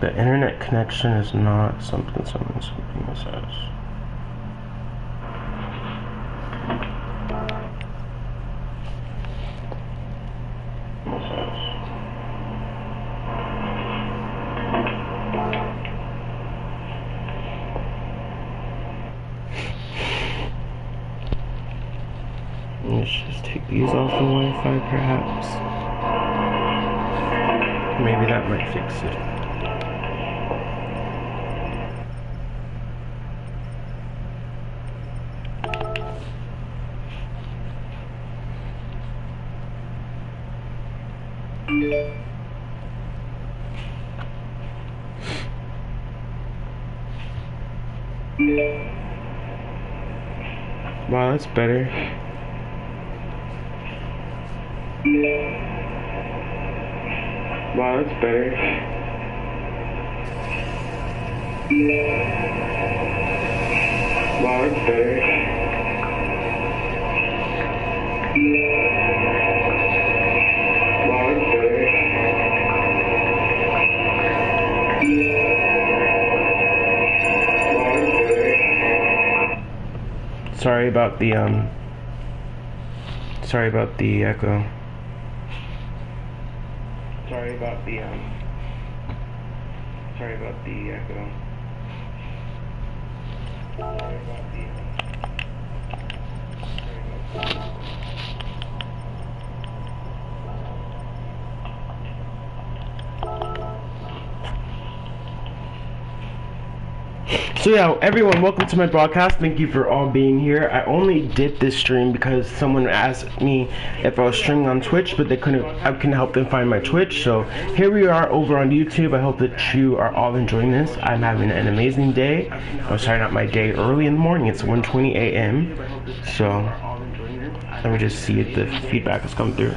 The internet connection is not something says. Let's just take these off the Wi-Fi, perhaps. Maybe that might fix it. Wow, that's better. Wow, that's better. Wow, that's better. Wow, that's better. Sorry about the echo. Sorry about the echo. Sorry about the So yeah, everyone, welcome to my broadcast. Thank you for all being here. I only did this stream because someone asked me if I was streaming on Twitch, but I couldn't help them find my Twitch. So here we are over on YouTube. I hope that you are all enjoying this. I'm having an amazing day. I'm starting out my day early in the morning. It's 1:20 a.m. So let me just see if the feedback has come through.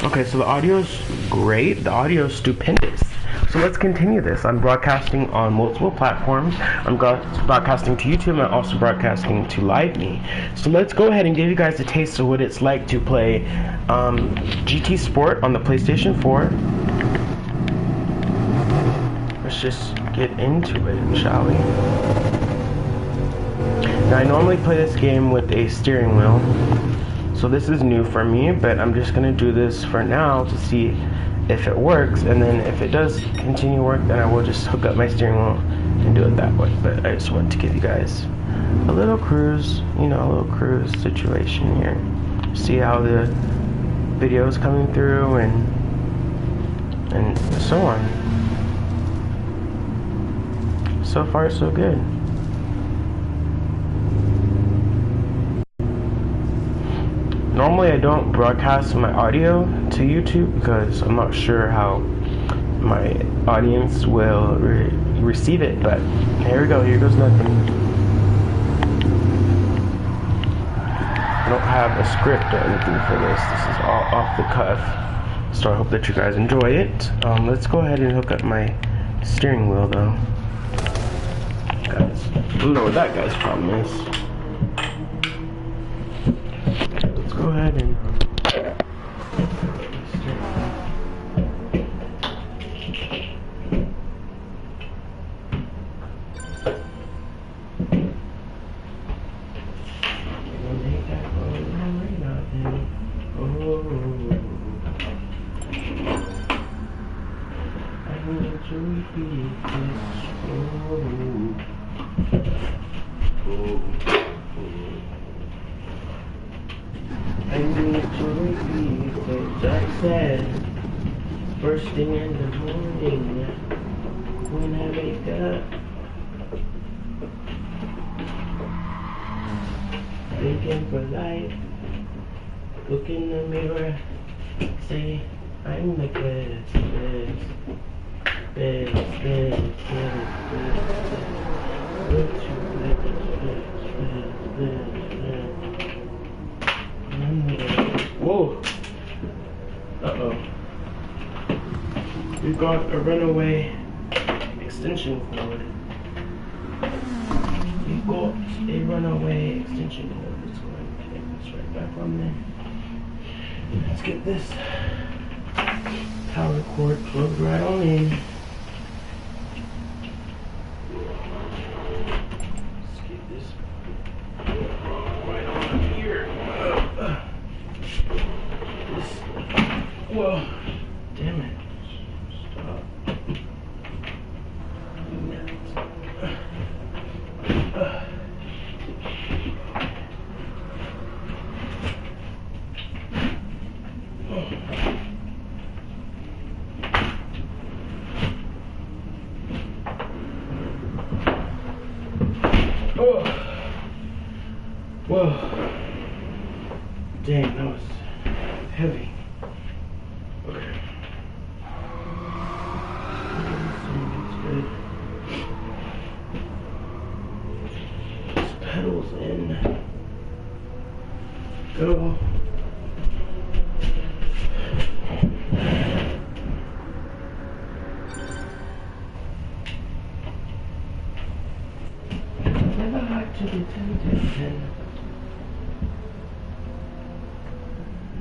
Okay, so the audio's great. The audio's stupendous. So let's continue this. I'm broadcasting on multiple platforms. I'm broadcasting to YouTube, and I'm also broadcasting to Live.me. So let's go ahead and give you guys a taste of what it's like to play GT Sport on the PlayStation 4. Let's just get into it, shall we? Now, I normally play this game with a steering wheel. So this is new for me, but I'm just gonna do this for now to see if it works, and then if it does continue to work, then I will just hook up my steering wheel and do it that way. But I just want to give you guys a little cruise, a little cruise situation here. See how the video is coming through and so on. So far, so good. Normally I don't broadcast my audio to YouTube because I'm not sure how my audience will receive it, but here we go, here goes nothing. I don't have a script or anything for this. This is all off the cuff, so I hope that you guys enjoy it. Let's go ahead and hook up my steering wheel though. Guys, I don't know what that guy's problem is. Go ahead and I need to repeat what I said first thing in the morning when I wake up. Thinking for life, look in the mirror, say I'm the best. Whoa! Uh-oh. We've got a runaway extension cord. We've got a runaway extension cord. Let's go ahead and connect this right back on there. Let's get this power cord plugged right on in. Let's get this right on here. Whoa, damn it. Stop. Oh. Whoa. Dang, that was heavy. Okay. Good. Just pedals in. Go. Never had to be tempted.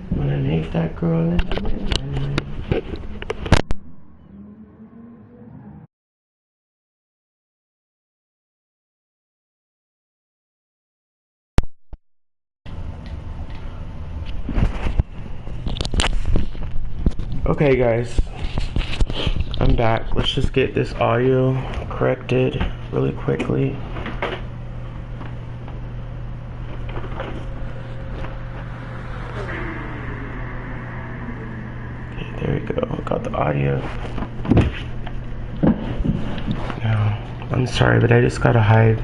When I make that girl in. Okay guys, I'm back. Let's just get this audio corrected really quickly. Okay, there we go. Got the audio. Now, I'm sorry, but I just gotta hide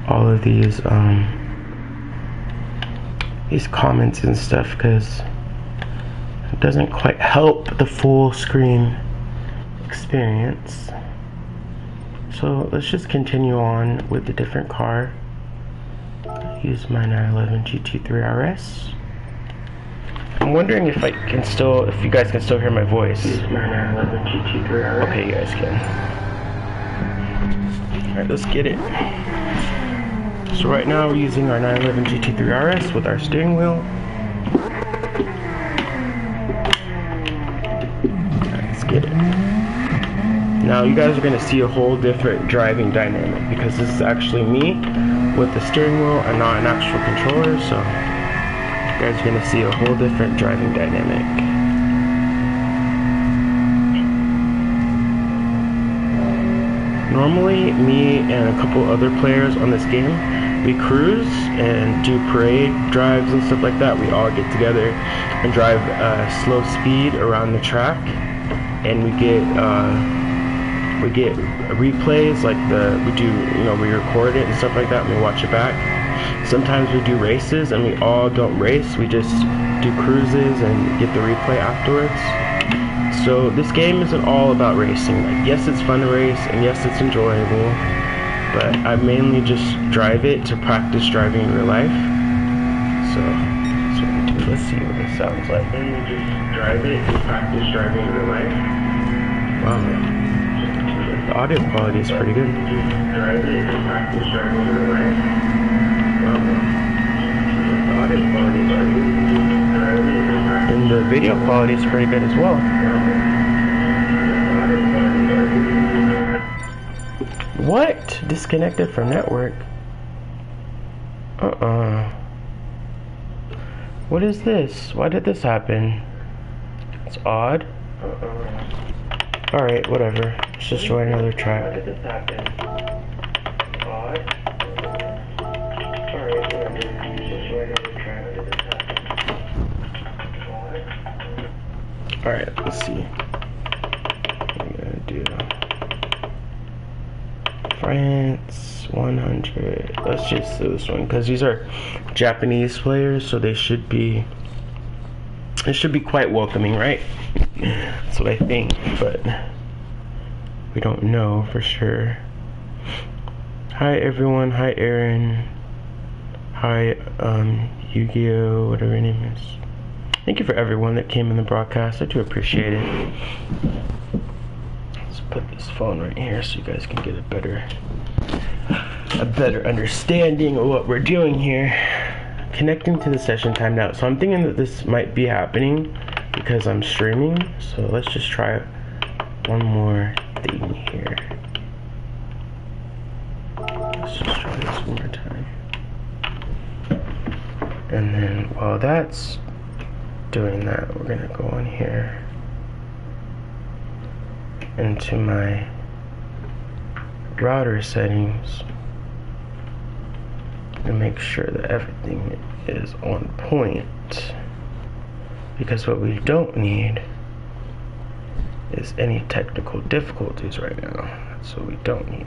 all of these comments and stuff because it doesn't quite help the full screen experience. So let's just continue on with the different car. Use my 911 GT3 RS. I'm wondering if you guys can still hear my voice. Use my 911 GT3 RS. Okay, you guys can. Alright, let's get it. So right now we're using our 911 GT3 RS with our steering wheel. Get it. Now you guys are going to see a whole different driving dynamic because this is actually me with the steering wheel and not an actual controller, so you guys are going to see a whole different driving dynamic. Normally me and a couple other players on this game, we cruise and do parade drives and stuff like that. We all get together and drive slow speed around the track. And we get replays like we record it and stuff like that and we watch it back. Sometimes we do races and we all don't race, we just do cruises and get the replay afterwards. So this game isn't all about racing. Like, yes, it's fun to race and yes, it's enjoyable, but I mainly just drive it to practice driving in real life. So that's what I do. Let's see what this sounds like. Mainly just drive it to practice driving in real life. Wow, man. The audio quality is pretty good. Drive it to practice driving in real life. Wow, man. The audio quality is pretty good. And the video quality is pretty good as well. What? Disconnected from network? What is this? Why did this happen? It's odd. Alright, whatever. Let's just join another track. Why did this happen? Odd. Alright, whatever. Let's just join another track. Why did this happen? Alright, let's see. I'm gonna do France 100. Let's just do this one because these are Japanese players, so it should be quite welcoming, right? That's what I think, but we don't know for sure. Hi everyone, hi Aaron, hi Yu-Gi-Oh, whatever your name is. Thank you for everyone that came in the broadcast. I do appreciate it. Let's put this phone right here so you guys can get a better understanding of what we're doing here. connecting to the session timed out. So I'm thinking that this might be happening because I'm streaming. So let's just try one more thing here. Let's just try this one more time. And then while that's doing that, we're gonna go on here into my router settings and make sure that everything is on point, because what we don't need is any technical difficulties right now. That's what we don't need.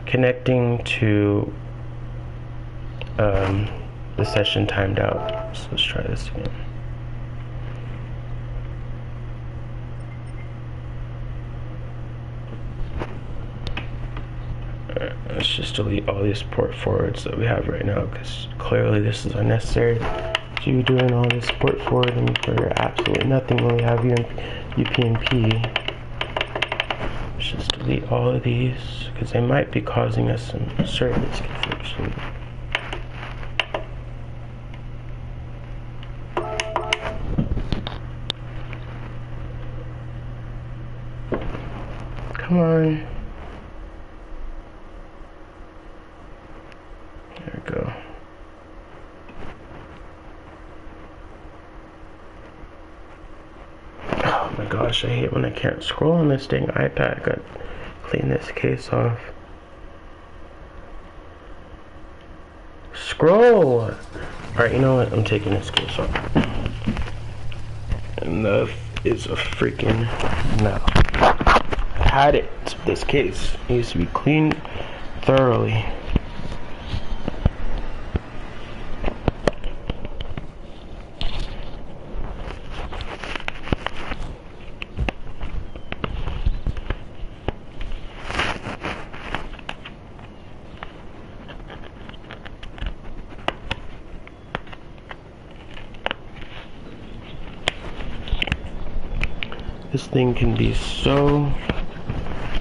Connecting to the session timed out. So let's try this again. Let's just delete all these port forwards that we have right now, because clearly this is unnecessary to be doing all this port forwarding for absolutely nothing when we have UPnP. Let's just delete all of these, because they might be causing us some service confliction. Come on. There we go. Oh my gosh, I hate when I can't scroll on this dang iPad. I gotta clean this case off. Scroll! Alright, you know what? I'm taking this case off. Enough is a freaking no. I had it. This case needs to be cleaned thoroughly. This thing can be so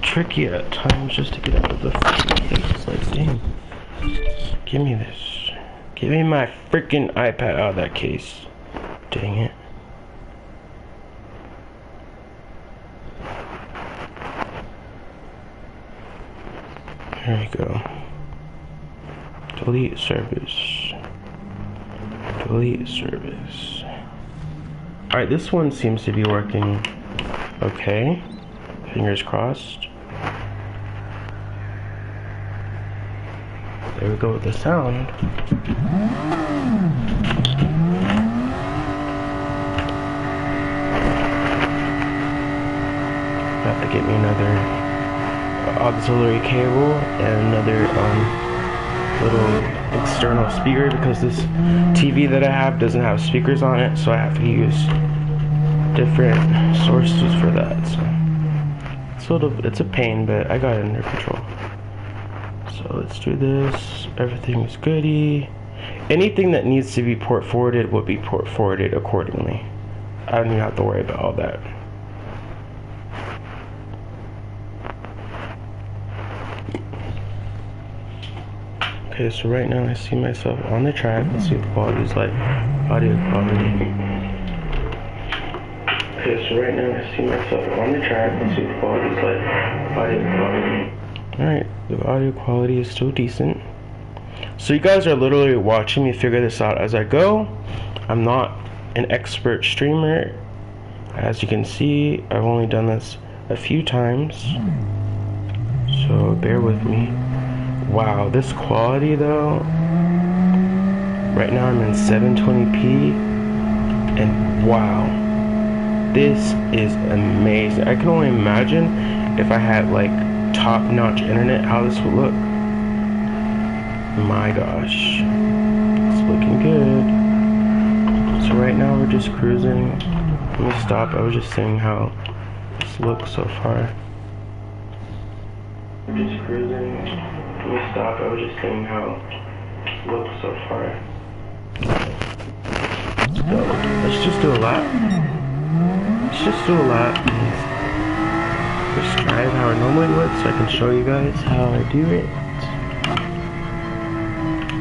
tricky at times just to get out of the freaking case. It's like, dang, give me this. Give me my freaking iPad out of that case. Dang it. There we go. Delete service. Delete service. Alright, this one seems to be working okay. Fingers crossed. There we go with the sound. Have to get me another auxiliary cable and another little external speaker, because this TV that I have doesn't have speakers on it, so I have to use different sources for that. So it's a pain, but I got it under control. So let's do this. Everything's goody. Anything that needs to be port forwarded will be port forwarded accordingly. I don't even have to worry about all that. Okay, so right now I see myself on the track. Let's see what the quality is like. Audio quality. Okay, so right now I see myself on the track. Let's see what the quality is like. Audio quality. Alright, the audio quality is still decent. So you guys are literally watching me figure this out as I go. I'm not an expert streamer. As you can see, I've only done this a few times. So bear with me. Wow, this quality though. Right now I'm in 720p. And wow, this is amazing. I can only imagine if I had like top-notch internet how this would look. My gosh, it's looking good. So right now we're just cruising. Let me stop. I was just saying how this looks so far. We're just cruising. Let me stop. I was just saying how this looks so far. Let's go. Let's just do a lap. Let's just do a lap. just drive how I normally would so I can show you guys how I do it.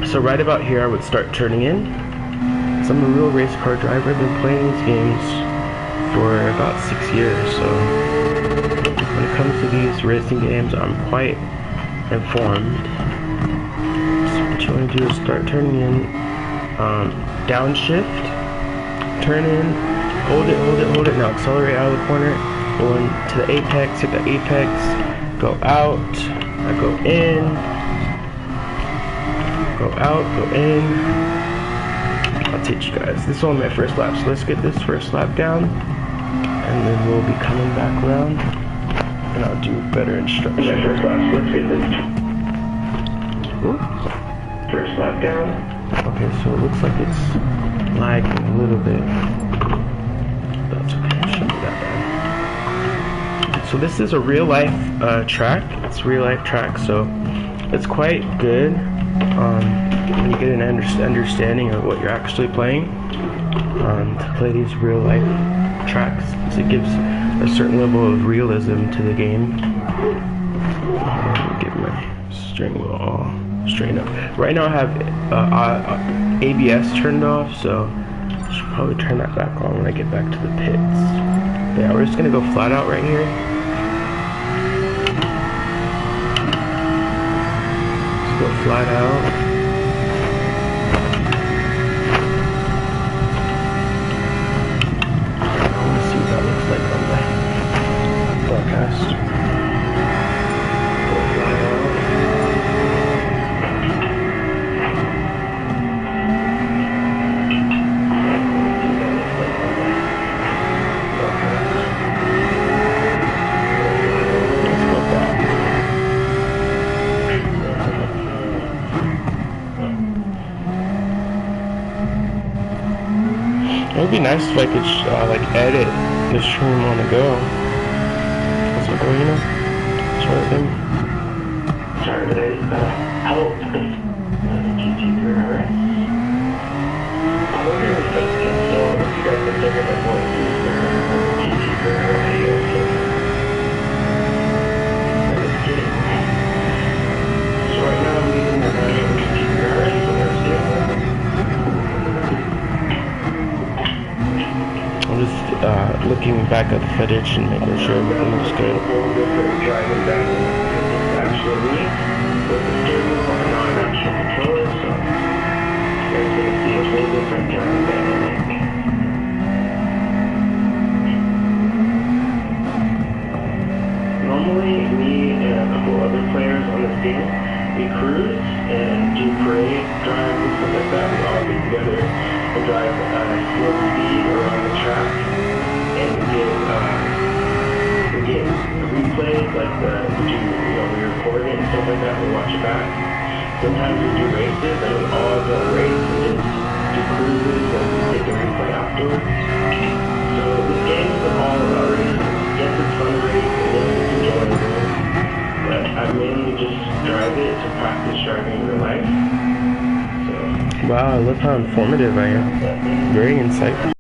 So right about here I would start turning in. So I'm a real race car driver. I've been playing these games for about 6 years, so when it comes to these racing games I'm quite informed. So what you want to do is start turning in, downshift, turn in, hold it, now accelerate out of the corner, go into the apex, hit the apex, go out, I go in, go out, go in. I'll teach you guys. This is only my first lap, so let's get this first lap down, and then we'll be coming back around, and I'll do better instruction. First lap, let's get this. Ooh. First lap down. Okay, so it looks like it's lagging a little bit. That's okay, it shouldn't be that bad. So this is a real life track. It's a real life track, so it's quite good when you get an understanding of what you're actually playing. To play these real life tracks, it gives a certain level of realism to the game. Get my steering wheel all straightened up. Right now I have ABS turned off, so I should probably turn that back on when I get back to the pits. But yeah, we're just gonna go flat out right here. Let's go flat out. It would be nice if I could like edit the stream on the go. That's what you know, sort of thing. Sorry, but help. I wonder if that's installed. If you guys have figured out what to do for video. So right now I'm using the looking back at the footage and making sure everything looks good. Normally, me and a couple other players on this game, we cruise and do parade drives and stuff like that. We all get together and drive slow speed around the track. And we get replays, like we record it and stuff like that, we watch it back. Sometimes we do races, and we all go race and just do cruises and take a replay afterwards. So this game is all about racing. Yes, it's fun to race, and yes, it's enjoyable, but I mainly just drive it to practice driving in real life. So. Wow, I love how informative I am. Very insightful.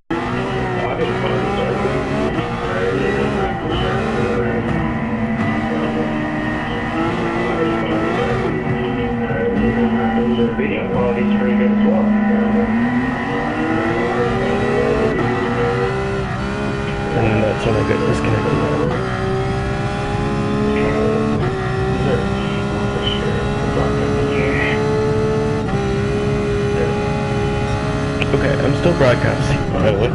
The video quality is pretty good as well. And that's when I got disconnected. Okay, I'm still broadcasting, by the way.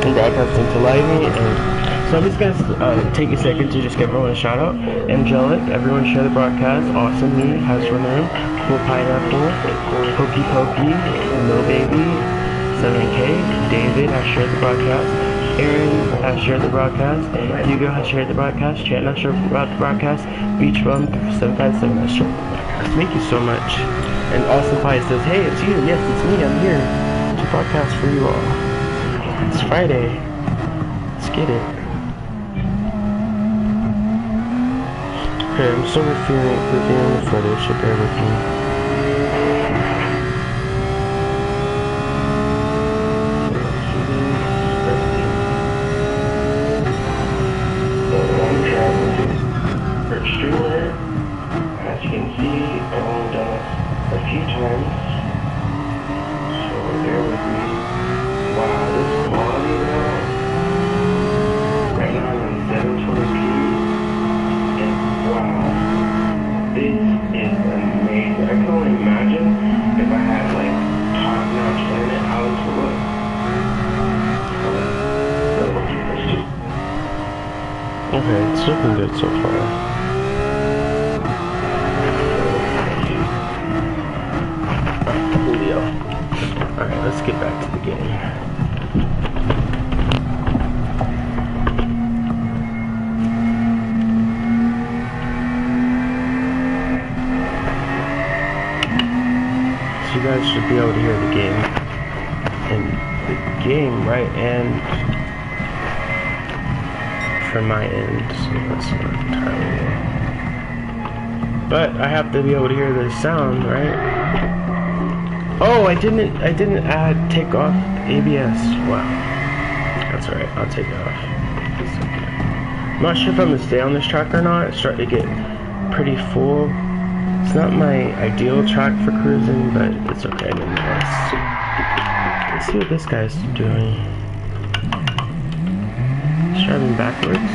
I'm broadcasting to Ivy, and so I'm just gonna take a second to just give everyone a shout out. Angelic, everyone share the broadcast. Awesome Me has run the room. Cool Pineapple, Pokey Pokey, Lil Baby, 7K, David has shared the broadcast. Aaron has shared the broadcast. Hugo has shared the broadcast. Chan has shared the broadcast. Beach Bum 757 has shared the broadcast. Thank you so much. And Awesome Pie says, hey, it's you. Yes, it's me. I'm here to broadcast for you all. It's Friday. Let's get it. Okay, I'm still reviewing the footage, so bear with me. few times. So bear with me. Wow, this quality now. Right now I'm on 720p. And wow, this is amazing. I can only imagine if I had like top-notch internet, how this would look. Okay, it's looking good so far. Coolio. Alright, let's get back to the game. So you guys should be able to hear the game. And the game, right? And from my end, so that's not entirely well. But I have to be able to hear the sound, right? Oh, I didn't take off ABS. Wow. That's alright, I'll take it off. It's okay. I'm not sure if I'm gonna stay on this track or not. It's starting to get pretty full. It's not my ideal track for cruising, but it's okay nonetheless. Let's see what this guy's doing. Driving backwards.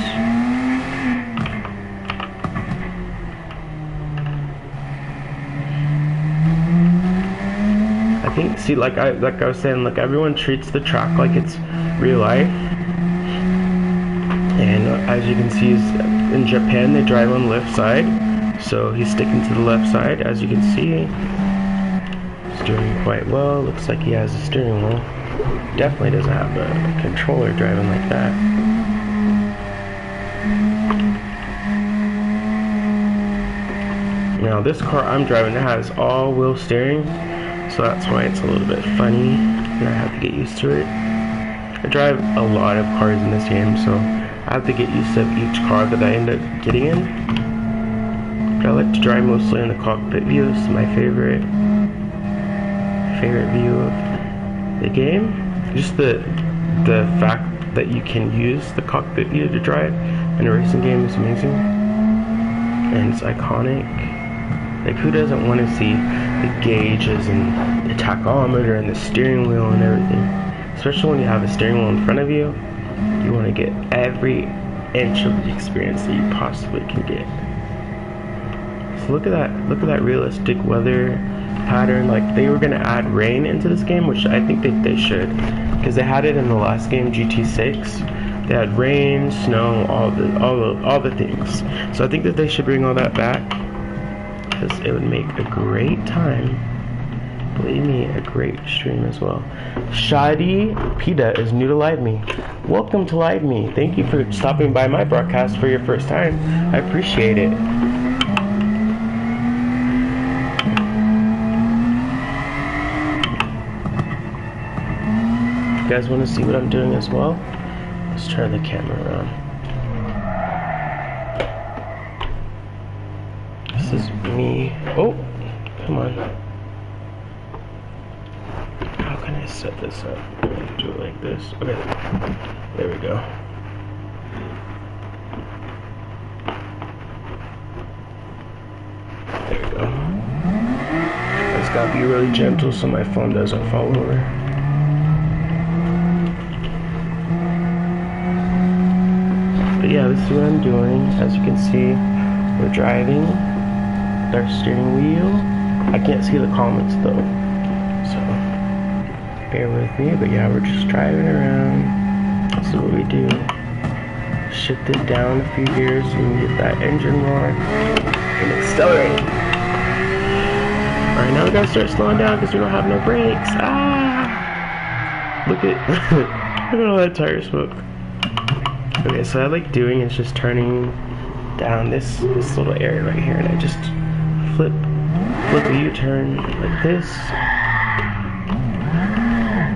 I think, see, like I was saying, like everyone treats the track like it's real life. And as you can see, in Japan they drive on the left side, so he's sticking to the left side. As you can see, he's doing quite well. Looks like he has a steering wheel. Definitely doesn't have a controller driving like that. Now this car I'm driving has all-wheel steering, so that's why it's a little bit funny, and I have to get used to it. I drive a lot of cars in this game, so I have to get used to each car that I end up getting in. But I like to drive mostly in the cockpit view. It's my favorite view of the game. Just the fact that you can use the cockpit view to drive in a racing game is amazing, and it's iconic. Like, who doesn't want to see the gauges and the tachometer and the steering wheel and everything? Especially when you have a steering wheel in front of you, you want to get every inch of the experience that you possibly can get. So look at that realistic weather pattern. Like, they were gonna add rain into this game, which I think that they should, because they had it in the last game, GT6. They had rain, snow, all the things. So I think that they should bring all that back, because it would make a great time. Believe me, a great stream as well. Shadi Pita is new to ɪʻlaɪdʒə. Welcome to ɪʻlaɪdʒə. Thank you for stopping by my broadcast for your first time. I appreciate it. You guys want to see what I'm doing as well? Let's turn the camera around. This is me. Oh, come on. How can I set this up? I'm gonna do it like this. Okay, there we go. There we go. I just gotta be really gentle so my phone doesn't fall over. But yeah, this is what I'm doing. As you can see, we're driving with our steering wheel. I can't see the comments though, so bear with me. But yeah, we're just driving around. This is what we do. Shift it down a few gears so we can get that engine roar and accelerate. Alright, now we gotta start slowing down because we don't have no brakes. Ah! Look at look at all that tire smoke. Okay, so I like doing is just turning down this little area right here, and I just flip a U-turn like this.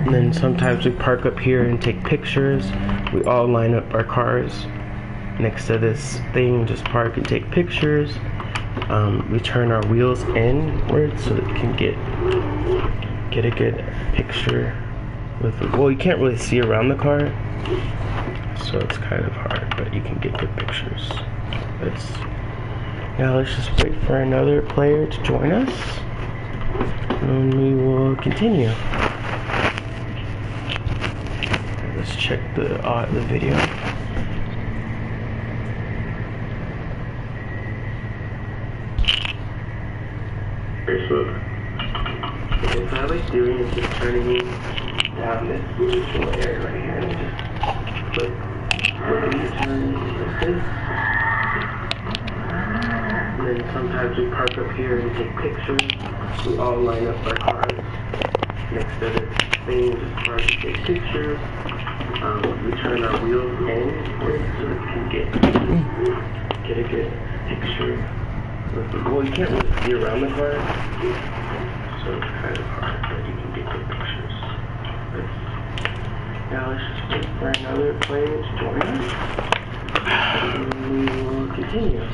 And then sometimes we park up here and take pictures. We all line up our cars next to this thing, just park and take pictures. We turn our wheels inward so that we can get a good picture with, well, you can't really see around the car, so it's kind of hard, but you can get good pictures. Now let's just wait for another player to join us. continue. Let's check the video. Facebook. What I like doing is just turning down this little area right here and just click to turn like this. And then sometimes we park up here and take pictures. We all line up our cars next to the thing, just cars to take pictures. We turn our wheels inward so that we can get a good picture. Well, you can't really see around the car, so it's kind of hard, but you can get good pictures. Now let's just wait for another plane to join us, and we will continue.